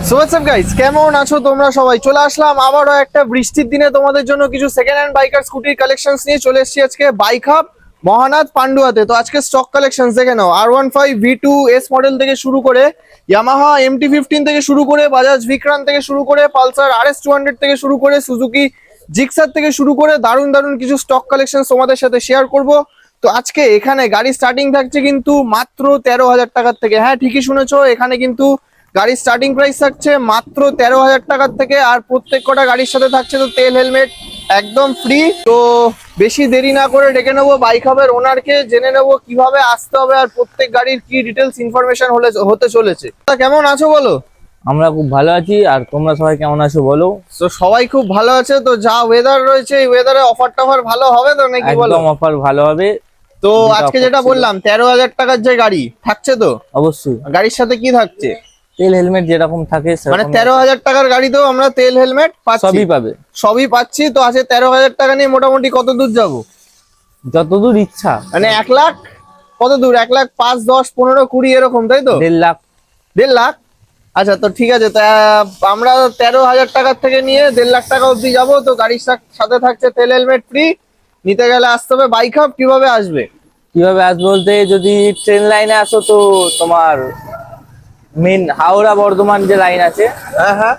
So what's up guys, কেমন আছো তোমরা সবাই? চলে আসলাম আবারও একটা বৃষ্টির দিনে তোমাদের জন্য কিছু সেকেন্ড হ্যান্ড বাইকার স্কুটির কালেকশনস নিয়ে চলে এসেছি আজকে বাইক হাব মহানাদ পান্ডুয়াতে। তো আজকে স্টক কালেকশনস দেখে নাও। R15 V2 S মডেল থেকে শুরু করে ইয়ামাহা MT-15 থেকে শুরু করে বাজাজ ভিক্রান থেকে শুরু করে পালসার RS200 থেকে শুরু করে সুজুকি জিক্সার থেকে শুরু করে দারুণ দারুণ কিছু স্টক কালেকশন তোমাদের সাথে শেয়ার করব। তো আজকে এখানে গাড়ি স্টার্টিং থাকছে কিন্তু মাত্র 13,000 টাকার থেকে। হ্যাঁ, ঠিকই শুনেছো, এখানে কিন্তু গাড়ির স্টার্টিং প্রাইস থাকছে মাত্র 13,000 টাকার থেকে। আর প্রত্যেক কটা গাড়ির সাথে থাকছে তো তেল হেলমেট একদম ফ্রি। তো বেশি দেরি না করে ডেকে নেবো বাইক হাবের ওনারকে, জেনে নেবো কিভাবে আসতে হবে আর প্রত্যেক গাড়ির কি ডিটেলস ইনফরমেশন হতে চলেছে। তা কেমন আছো বলো? আমরা খুব ভালো আছি, আর তোমরা সবাই কেমন আছো বলো? তো সবাই খুব ভালো আছে। তো যা ওয়েদার রয়েছে এই ওয়েদারে অফার টফার ভালো হবে তো নাকি বলো? একদম অফার ভালো হবে। তো আজকে যেটা বললাম 13,000 টাকার যে গাড়ি থাকছে, তো অবশ্যই গাড়ির সাথে কি থাকছে? তেল হেলমেট যেরকম থাকে মানে 13,000 টাকার গাড়িতেও আমরা তেল হেলমেট সবই পাবে। সবই পাচ্ছি। তো আছে 13,000 টাকা নিয়ে মোটামুটি কত দূর যাবো? যতদূর ইচ্ছা। মানে 1 লাখ কত দূর? 1 লাখ 5, 10, 15, 20 এরকম, তাই তো? 1.5 লাখ। 1.5 লাখ। আচ্ছা, তো ঠিক আছে। তা আমরা 13,000 টাকার থেকে নিয়ে 1.5 লাখ টাকা অব্দি যাবো। তো গাড়ির সাথে থাকছে তেল হেলমেট ফ্রি। নিতে গেলে আসতে হবে বাইক হাব। কিভাবে আসবে? কিভাবে আসবে বলতে, যদি ট্রেন লাইনে আসো তো তোমার মেন হাওড়া বর্ধমান যে লাইন আছে, হ্যাঁ হ্যাঁ,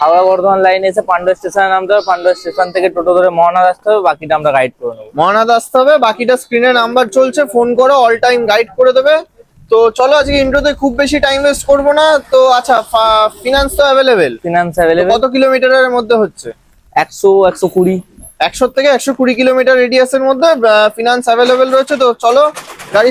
হাওড়া বর্ধমান লাইনে এসে পান্ডুয়া স্টেশনে নামতে হবে। পান্ডুয়া স্টেশন থেকে টোটো ধরে মহানাদ আসতে হবে। বাকিটা আমরা গাইড করে নেবো। মহানাদ আসতে হবে। বাকিটা স্ক্রিনে নাম্বার চলছে, ফোন করো, অল টাইম গাইড করে দেবে। তো চলো আজকে ইন্ট্রোতে খুব বেশি টাইম ওয়েস্ট করবো না। তো আচ্ছা, ফিনান্স তো অ্যাভেলেবেল? Finance available. কত কিলোমিটারের মধ্যে হচ্ছে? 100-120। 100 থেকে 120 কিলোমিটার রেডিয়াসের মধ্যে ফিনান্স অ্যাভেলেবেল রয়েছে। তো চলো গাড়ি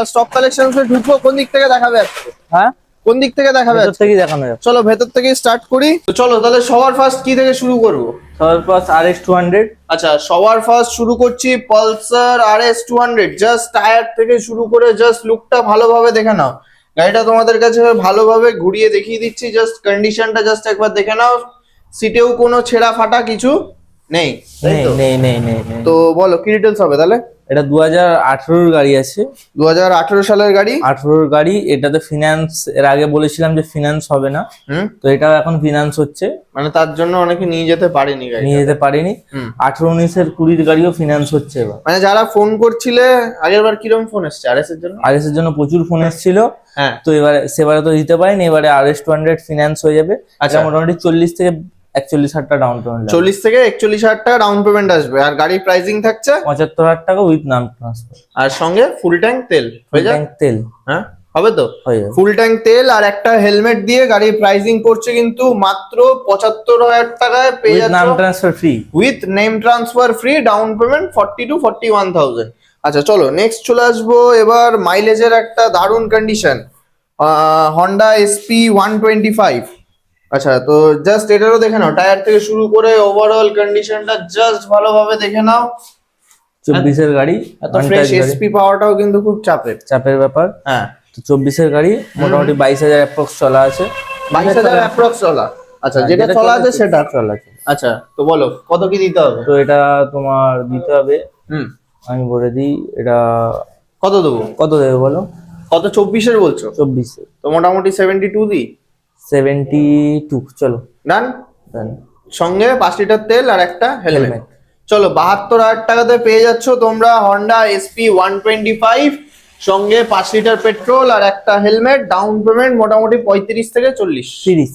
স্টক কালেকশন ঢুকবো। কোন দিক থেকে দেখাবে আজকে? হ্যাঁ, কোন দিক থেকে দেখাবে ভেতর আজকে? থেকেই দেখানো যাবে। চলো ভেতর থেকে স্টার্ট করি। তো চলো তাহলে সবার ফার্স্ট কি থেকে শুরু করবো? সর্বপাস RS200। আচ্ছা, সবার ফার্স্ট শুরু করছি পালসার RS200। জাস্ট টায়ার থেকে শুরু করে জাস্ট লুকটা ভালোভাবে দেখে নাও। গাড়িটা তোমাদের কাছে ভালোভাবে ঘুরিয়ে দেখিয়ে দিচ্ছি। জাস্ট কন্ডিশনটা জাস্ট একবার দেখে নাও। সিটেও কোনো ছেঁড়া ফাটা কিছু নেই, তাই তো? নেই নেই নেই নেই। তো বলো কি ডিটেলস হবে তাহলে? এটা 2018 গাড়ি আছে। 2018 সালের গাড়ি। 18 গাড়ি। এটাতে ফিনান্স, এর আগে বলেছিলাম যে ফিনান্স হবে না, তো এটা এখন ফিনান্স হচ্ছে। মানে তার জন্য অনেকে নিয়ে যেতে পারেনি গাড়ি, নিয়ে যেতে পারিনি। 18-19 20 গাড়িও ফিনান্স হচ্ছে এবার। মানে যারা ফোন করছিলে আগের বার, কিরকম ফোন এসছে RS এর জন্য? RS এর জন্য প্রচুর ফোন এসেছিল। হ্যাঁ, তো এবারে সেবারে তো দিতে পারিনি। এবারে RS200 ফিনান্স হয়ে যাবে। আচ্ছা, মোটামুটি 40 থেকে 41,000 টাকা ডাউন পেমেন্ট। 40 থেকে 41,000 টাকা ডাউন পেমেন্ট আসবে। আর গাড়ির প্রাইসিং থাকছে 75,000 টাকা উইথ নাম ট্রান্সফার। আর সঙ্গে ফুল ট্যাঙ্ক তেল হয়ে যাবে। তেল হ্যাঁ, হবে তো? হয়ে যাবে। ফুল ট্যাঙ্ক তেল আর একটা হেলমেট দিয়ে গাড়ির প্রাইসিং পড়ছে কিন্তু মাত্র 75,000 টাকায় পেয়ে উইথ নাম যাচ্ছ। Transfer free. With name transfer free, down payment 40 to 41,000। আচ্ছা চলো নেক্সট চলে আসবো এবার মাইলেজের একটা দারুণ কন্ডিশন, হন্ডা SP 125। আচ্ছা, তো জাস্ট এটারও দেখে নাও, টায়ার থেকে শুরু করে ওভারঅল কন্ডিশনটা জাস্ট ভালোভাবে দেখে নাও। 24 এর গাড়ি। এত ফ্রেশ SP পাওয়াটাও কিন্তু খুব চাপের ব্যাপার। হ্যাঁ, তো 24 এর গাড়ি মোটামুটি 22,000 অ্যাপ্রক্স চলা আছে। 22,000 অ্যাপ্রক্স চলা। আচ্ছা, যেটা চলা আছে সেটা চলা আছে। আচ্ছা, তো বলো কত কি দিতে হবে? তো এটা তোমার দিতে হবে, আমি বলে দিই। এটা কত দেবো? কত দেবে বলো? কত? 24-এর বলছো? 24 এর। তো মোটামুটি 72 দিই। 72 চলো ডান। ডান। সঙ্গে 5 লিটার তেল আর একটা হেলমেট। হেলমেট। চলো 72,000 টাকাতে পেয়ে যাচ্ছ তোমরা হন্ডা SP 125, সঙ্গে 5 লিটার পেট্রোল আর একটা হেলমেট। ডাউন পেমেন্ট মোটামুটি 35 থেকে 40। 30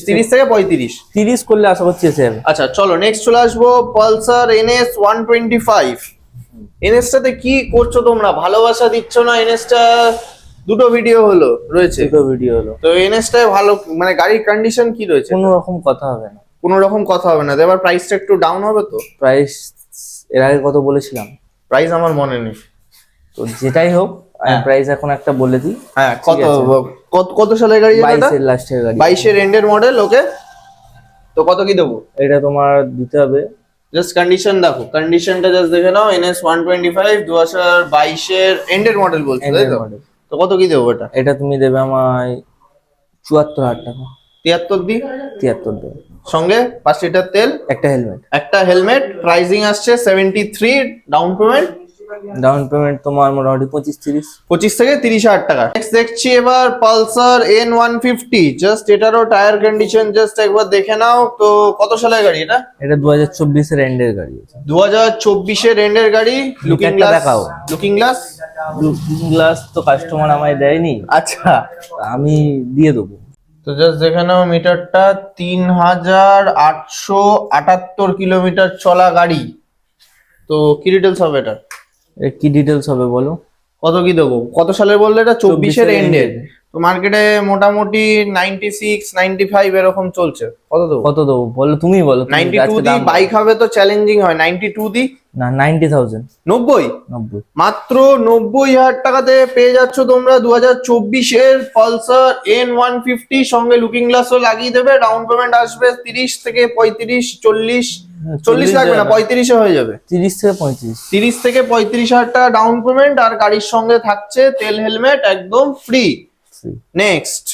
থেকে 35। 30 করলে আশা করছি এসে যাবে। আচ্ছা চলো নেক্সট চলে আসবো পালসার NS 125। NS-টাতে কি করছো তোমরা? ভালোবাসা দিচ্ছ না NS-টা? দুটো ভিডিও রয়েছে। দুটো ভিডিও হলো। তো NS-টায় ভালো, মানে গাড়ির কন্ডিশন কি রয়েছে? কোনো রকম কথা হবে না। কোনো রকম কথা হবে না। তো এবার প্রাইসটা একটু ডাউন হবে তো? প্রাইস এর আগে কত বলেছিলাম? প্রাইস আমার মনে নেই। তো যেটাই হোক, আমি প্রাইস এখন একটা বলে দিই। হ্যাঁ, কত সালের গাড়ি? 22 এর লাস্টের গাড়ি। 22-এর এন্ডের মডেল। ওকে, তো কত কি দেবো? এটা তোমার দিতে হবে, জাস্ট কন্ডিশন দেখো, কন্ডিশনটা জাস্ট দেখে নাও। NS 125 2022-এর এন্ডের মডেল বলছো, তাই তো? তো কত কি দেবো এটা? এটা তুমি দেবে আমায় 74,000 টাকা। 73 দিই। 73 দেবে। সঙ্গে 5 লিটার তেল, একটা হেলমেট। একটা হেলমেট। প্রাইসিং আসছে 73, ডাউন পেমেন্ট ডাউন পেমেন্ট তোমার মোটামুটি 25-30। 25 থেকে 30,000 টাকা। নেক্সট দেখছি এবার পালসার N150, জাস্ট এটারও টায়ার কন্ডিশন জাস্ট একবার দেখে নাও। তো কত সালের গাড়ি এটা? এটা 2024 এর এন্ডের গাড়ি আছে। 2024 এর এন্ডের গাড়ি। লুকিং মিটারটা গ্লাস দেখাও। লুকিং গ্লাস লুকিং গ্লাস তো কাস্টমার আমায় দেয়নি, আচ্ছা। আমি দিয়ে দেবো। তো জাস্ট দেখে নাও মিটারটা, 3878 কিলোমিটার চলা গাড়ি। তো কি ডিটেলস হবে এটা? এর কি ডিটেলস হবে বলো? কত কি দেবো? কত সালের বললে এটা? 24 এর 24 এন্ডের। এর। তো মার্কেটে মোটামুটি 96 95 এরকম চলছে। কত দেবো? কত দেবো বলো, তুমি বলো। তুমি 92 আজকে দি দাম বলো। বাইক হবে তো চ্যালেঞ্জিং হয়। 92 দি না 90,000। 90, 90। মাত্র 90,000 টাকাতে পেয়ে যাচ্ছ তোমরা 2024 এর পালসার N150, সঙ্গে লুকিং গ্লাসও লাগিয়ে দেবে। ডাউন পেমেন্ট আসবে 30 থেকে 35, 40 লাগবে না, 35 এ হয়ে যাবে। 30 থেকে 35। 30 থেকে 35,000 টাকা ডাউন পেমেন্ট, আর গাড়ির সঙ্গে থাকছে তেল হেলমেট একদম ফ্রি। নেক্সট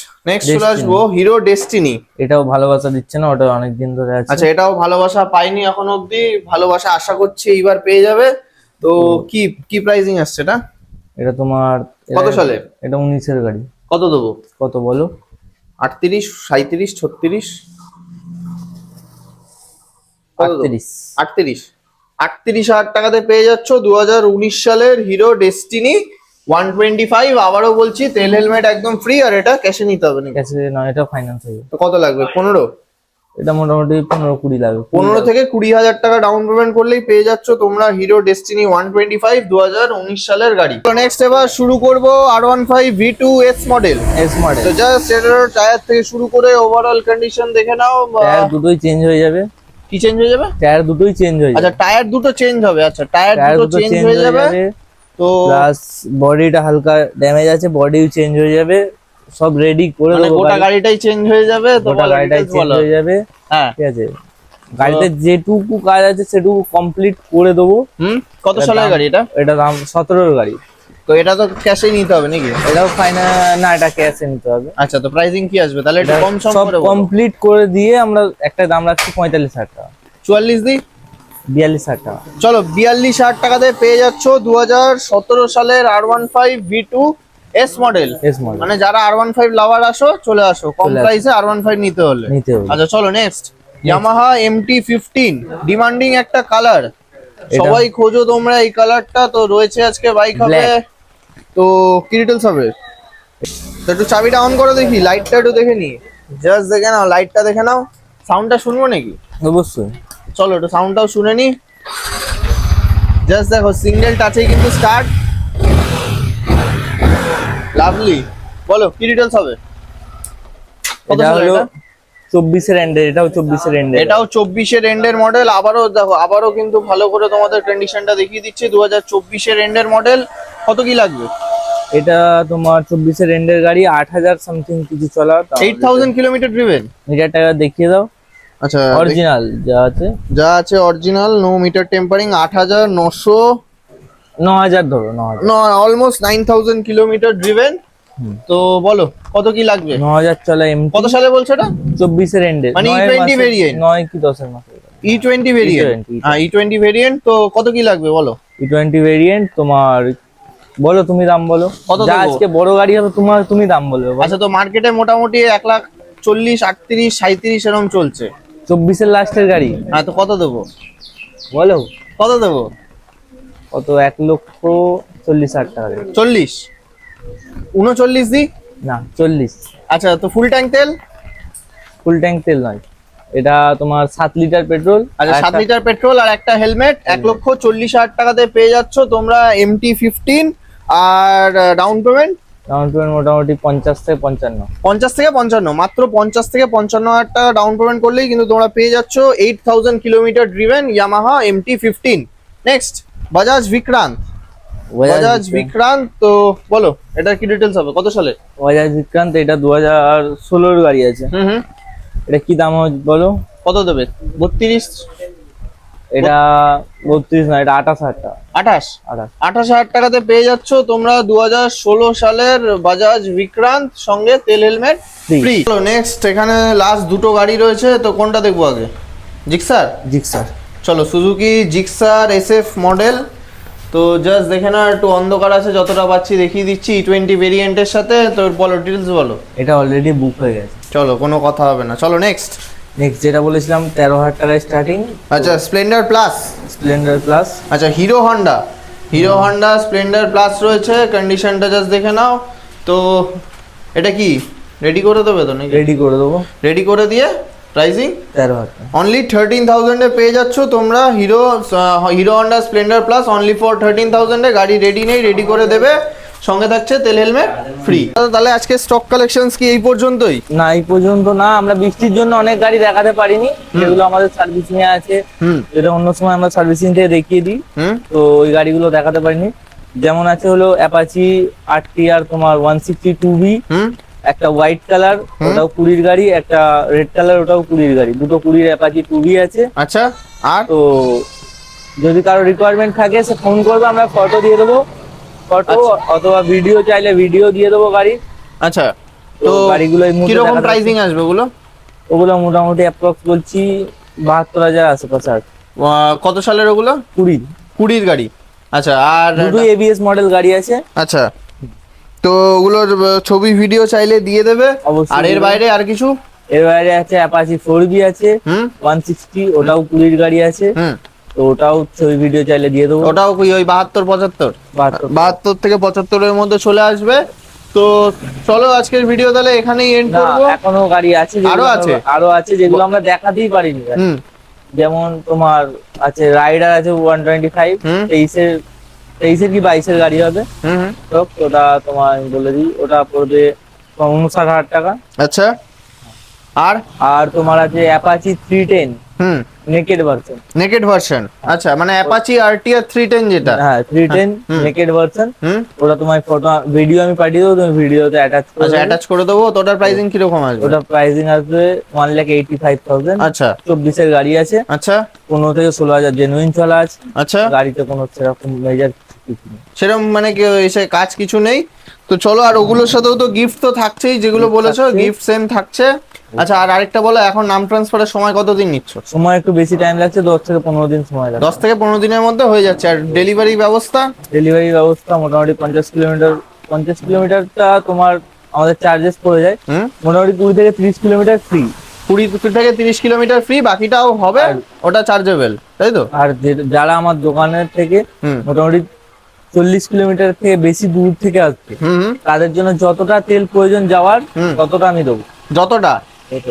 চলে আসবো হিরো ডেস্টিনি। এটাও ভালোবাসা দিচ্ছে না, ওটা অনেকদিন ধরে আছে। আচ্ছা, এটাও ভালোবাসা পাইনি এখন অবধি, ভালোবাসা আশা করছি এইবার পেয়ে যাবে। তো কি প্রাইসিং আসছে এটা? এটা তোমার কত সালের? এটা 19 এর গাড়ি। কত দেবো? কত বলো? 38, 37, 36, কত দেবো? 38। 38,000 টাকাতে পেয়ে যাচ্ছ 2019 সালের হিরো ডেস্টিনি 125। আবারও বলছি তেল হেলমেট একদম ফ্রি, আর এটা ক্যাশে নিতে হবে না। ক্যাশে নয়, এটা ফাইন্যান্স হয়ে যাবে। তো কত লাগবে? 15? এটা মোটামুটি 15-20 লাগবে। 15 থেকে 20,000 টাকা ডাউন পেমেন্ট করলেই পেয়ে যাচ্ছ তোমরা হিরো ডেস্টিনি 125 2019 সালের গাড়ি। তো নেক্সট এবার শুরু করব R15 V2 S model. S model. তো জাস্ট এটার টায়ার থেকে শুরু করে ওভারঅল কন্ডিশন দেখে নাও। টায়ার দুটোই চেঞ্জ হয়ে যাবে। কি চেঞ্জ হয়ে যাবে? টায়ার দুটোই চেঞ্জ হয়ে যাবে। আচ্ছা, টায়ার দুটো চেঞ্জ হবে। আচ্ছা, টায়ার দুটো চেঞ্জ হয়ে যাবে। তো প্লাস বডিটা হালকা ড্যামেজ আছে, বডিও চেঞ্জ হয়ে যাবে। সব রেডি করে মানে দেবো। গোটা গাড়িটাই চেঞ্জ হয়ে যাবে। তো গোটা গাড়িটাই চেঞ্জ হয়ে যাবে। হ্যাঁ, ঠিক আছে, গাড়িতে যেটুকু কাজ আছে সেটুকু কমপ্লিট করে দেবো। কত সালের গাড়ি এটা? এটা দাম 17 গাড়ি। তো এটা তো ক্যাশে নিতে হবে নাকি? এটাও ফাইনাল না, এটা ক্যাশে নিতে হবে। আচ্ছা, তো প্রাইসিং কি আসবে তাহলে? একটু কম সম সব করে বলো। কমপ্লিট করে দিয়ে আমরা একটা দাম রাখছি 45,000 টাকা। 44 দি? 42,000 টাকা। চলো 42,000 টাকাতে পেয়ে যাচ্ছ 2017 সালের R15 V2 S model. S model মানে যারা R15 লাভার আসো, চলে আসো কম চলে আসো। প্রাইসে R15 নিতে হলে। নিতে হবে। আচ্ছা চলো নেক্সট Yamaha MT-15, ডিমান্ডিং একটা কালার, সবাই খোঁজো তোমরা এই কালারটা। তো রয়েছে আজকে বাইক হবে। Black। তো কি ডিটেলস হবে? তো একটু চাবিটা অন করো দেখি, লাইটটা একটু দেখে নি। জাস্ট দেখে নাও, লাইটটা দেখে নাও। সাউন্ডটা শুনবো নাকি? অবশ্যই। চলো একটু সাউন্ডটাও শুনে নি। জাস্ট দেখো, সিঙ্গেল টাচেই কিন্তু স্টার্ট। লাভলি। বলো কি ডিটেলস হবে? কত এটা সালের হলো এটা? 24 এর এন্ডের, এটাও 24 এর এন্ডের। এটাও 24 এর এন্ডের মডেল। আবারও দেখো, আবারও কিন্তু ভালো করে তোমাদের কন্ডিশনটা দেখিয়ে দিচ্ছি। 2024 এর এন্ডের মডেল। কত কি লাগবে? এটা তোমার 24 এর এন্ডের গাড়ি, 8,000 সামথিং কিছু চলা। 8000 কিলোমিটার ড্রিভেন। মিটারটা দেখিয়ে দাও। আচ্ছা, অরিজিনাল যা আছে অরিজিনাল, নো মিটার টেম্পারিং। 8,900, 9,000 ধরো, 9,000। Almost 9000 kilometre driven. তো বলো কত কি লাগবে? 9,000 চলা এমটি। কত সালে বলছো এটা? 24 এর এন্ডের, মানে E20 variant? 9 কি 10 এর মাসে। E20 variant. হ্যাঁ, E20 ভেরিয়েন্ট। তো কত কি লাগবে বলো? E20 ভেরিয়েন্ট তোমার, বলো তুমি দাম বলো। কত যা দেবো? আজকে বড় গাড়ি হবে তুমি দাম বলবে। আচ্ছা, তো মার্কেটে মোটামুটি 1,40,000, 38, 37 এরকম চলছে। 24 এর লাস্টের গাড়ি। হ্যাঁ, তো কত দেবো? বলো কত দেবো? কত? 1,40,000 টাকা দেবে। 40, 39 দি? না 40। আচ্ছা, তো ফুল ট্যাঙ্ক তেল? ফুল ট্যাঙ্ক তেল নয়, এটা তোমার 7 লিটার পেট্রোল। আচ্ছা, 7 লিটার পেট্রোল আর একটা হেলমেট। 1,40,000 টাকাতে পেয়ে যাচ্ছ তোমরা MT-15। আর ডাউন পেমেন্ট? ডাউন পেমেন্ট মোটামুটি 50 থেকে 55। 50 থেকে 55, মাত্র 50 থেকে 55,000 টাকা ডাউন পেমেন্ট করলেই কিন্তু তোমরা পেয়ে যাচ্ছ 8000 kilometre driven Yamaha MT-15। Next Bajaj Vikrant. Bajaj Vikrant, তো বলো এটার কি ডিটেলস হবে? কত সালে? বাজাজ বিক্রান্ত, এটা 2016 এর গাড়ি আছে। হুম। এটা কি দাম হবে বলো? কত দেবে? 32? এটা 32 না, এটা 28,000 টাকা। 28,000 টাকাতে পেয়ে যাচ্ছ তোমরা 2016 সালের বাজাজ বিক্রান্ত, সঙ্গে তেল হেলমেট ফ্রি। চলো নেক্সট, এখানে লাস্ট দুটো গাড়ি রয়েছে। তো কোনটা দেখবো আগে? জিক্সার। জিক্সার। চলো সুজুকি জিক্সার SF মডেল। তো তো জাস্ট দেখে না, একটু অন্ধকার আছে, যতটা পাচ্ছি দেখিয়ে দিচ্ছি। E20 ভেরিয়েন্টের সাথে তোর বলো, ডিটেলস বলো। এটা অলরেডি বুক হয়ে গেছে। চলো, কোনো কথা হবে না, চলো নেক্সট। নেক্সট যেটা বলেছিলাম 13,000 টাকায় স্টার্টিং। আচ্ছা, স্প্লেন্ডার প্লাস। Splendor plus. আচ্ছা, হিরো হন্ডা স্প্লেন্ডার প্লাস রয়েছে, কন্ডিশনটা জাস্ট দেখে নাও। তো এটা কি রেডি করে দেবে তো নাকি? রেডি করে দেবো। রেডি করে দিয়ে প্রাইসিং 13,000 টাকা। অনলি 13,000 এ পেয়ে যাচ্ছ তোমরা hero Honda Splendor plus only for 13,000 এ। গাড়ি রেডি নেই, রেডি করে দেবে, সঙ্গে থাকছে তেল হেলমেট ফ্রি। তাহলে আজকে স্টক কালেকশনস কি এই পর্যন্তই? না, এই পর্যন্ত না, আমরা বৃষ্টির জন্য অনেক গাড়ি দেখাতে পারিনি, যেগুলো আমাদের সার্ভিসিং এ আছে। যেটা অন্য সময় আমরা সার্ভিসিং থেকে দেখিয়ে দিই, তো ওই গাড়িগুলো দেখাতে পারিনি। যেমন আছে হলো অ্যাপাচি RTR তোমার 162V, একটা হোয়াইট কালার, ওটাও 20 গাড়ি, একটা রেড কালার, ওটাও 20 গাড়ি, দুটো 20 অ্যাপাচি 2V আছে। আচ্ছা, আর তো যদি কারো রিকোয়ারমেন্ট থাকে সে ফোন করবে, আমরা ফটো দিয়ে দেবো, ফটো অথবা ভিডিও চাইলে ভিডিও দিয়ে দেবো গাড়ি। আচ্ছা, তো গাড়িগুলো এই মুহূর্তে কিরকম দেখা প্রাইসিং আসবে ওগুলো? ওগুলো মোটামুটি অ্যাপ্রক্স বলছি 72,000 আশেপাশে আছে। কত সালের ওগুলো? 20 গাড়ি। আচ্ছা, আর দুটো ABS মডেল গাড়ি আছে। আচ্ছা, তো ওগুলোর ছবি ভিডিও চাইলে দিয়ে দেবে। অবশ্যই। আর এর বাইরে আর কিছু? এর বাইরে আছে অ্যাপাচি 4V আছে 160, ওটাও 20 গাড়ি আছে। তো ওটাও ছবি ভিডিও চাইলে দিয়ে দেবো। ওটাও কি ওই 72 থেকে 75 এর মধ্যে চলে আসবে। তো চলো, আজকের ভিডিও তাহলে এখানেই এন্ড না, করব। এখনো গাড়ি আছে, আরো আছে যেগুলো আমরা দেখাতেই পারিনি। যেমন তোমার আছে রাইডার আছে 125, 23-এর কি 22-এর গাড়ি হবে। তো ওটা তোমার আমি বলে দিই, ওটা পড়বে 59,000 টাকা। আচ্ছা, আর তোমার আছে অ্যাপাচি 310 নেকেড ভার্সন। আচ্ছা, মানে অ্যাপাচি RTR 310 যেটা। হ্যাঁ, 310 নেকেড ভার্সন। ওটা তোমার ফটো ভিডিও আমি পাঠিয়ে দেবো, তুমি ভিডিওতে অ্যাটাচ করে দেবো। তো ওটার প্রাইসিং কিরকম আসবে? ওটা প্রাইসিং আসবে 1,85,000। আচ্ছা, 24-এর গাড়ি আছে। আচ্ছা, 15 থেকে 16,000 জেনুইন চলা আছে। আচ্ছা, গাড়িতে কোনো সেরকম মেজর কিছু নেই, সেরকম মানে কি এসে কাজ কিছু নেই। তো চলো, আর ওগুলোর সাথেও তো গিফট তো থাকছেই, যেগুলো বলেছো গিফট সেম থাকছে। আচ্ছা, আর আরেকটা বলো, এখন নাম ট্রান্সফারের সময় কতদিন নিচ্ছ? সময় একটু বেশি টাইম লাগছে, 10 থেকে 15 দিন সময় লাগছে। 10 থেকে 15 দিনের মধ্যে হয়ে যাচ্ছে। আর ডেলিভারি ব্যবস্থা? ডেলিভারি ব্যবস্থা মোটামুটি 50 কিলোমিটারটা তোমার আমাদের চার্জেস পড়ে যায়। মোটামুটি 20 থেকে 30 কিলোমিটার ফ্রি। 20 থেকে 30 কিলোমিটার ফ্রি, বাকিটাও হবে ওটা চার্জেবল, তাই তো? আর যারা আমার দোকানের থেকে মোটামুটি 40 কিলোমিটার থেকে বেশি দূর থেকে আসবে, তাদের জন্য যতটা তেল প্রয়োজন যাওয়ার ততটা আমি দেবো। যতটা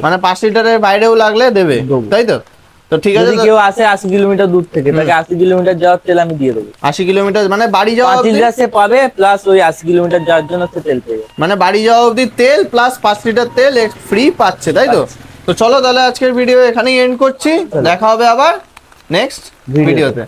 মানে 5 লিটারের বাইরেও লাগলে দেবে, তাই তো? তো ঠিক আছে, যদি কেউ আসে 80 কিলোমিটার দূর থেকে, তাকে 80 কিলোমিটার যাওয়ার তেল আমি দিয়ে দেবো। 80 কিলোমিটার মানে বাড়ি যাওয়া 5 লিটার সে পাবে, প্লাস ওই 80 কিলোমিটার যাওয়ার জন্য সে তেল পেয়ে যাবে। মানে বাড়ি যাওয়া অবধি তেল প্লাস 5 লিটার তেল ফ্রি পাচ্ছে, তাই তো? তো চলো, তাহলে আজকের ভিডিও এখানেই এন্ড করছি। দেখা হবে আবার নেক্সট ভিডিওতে।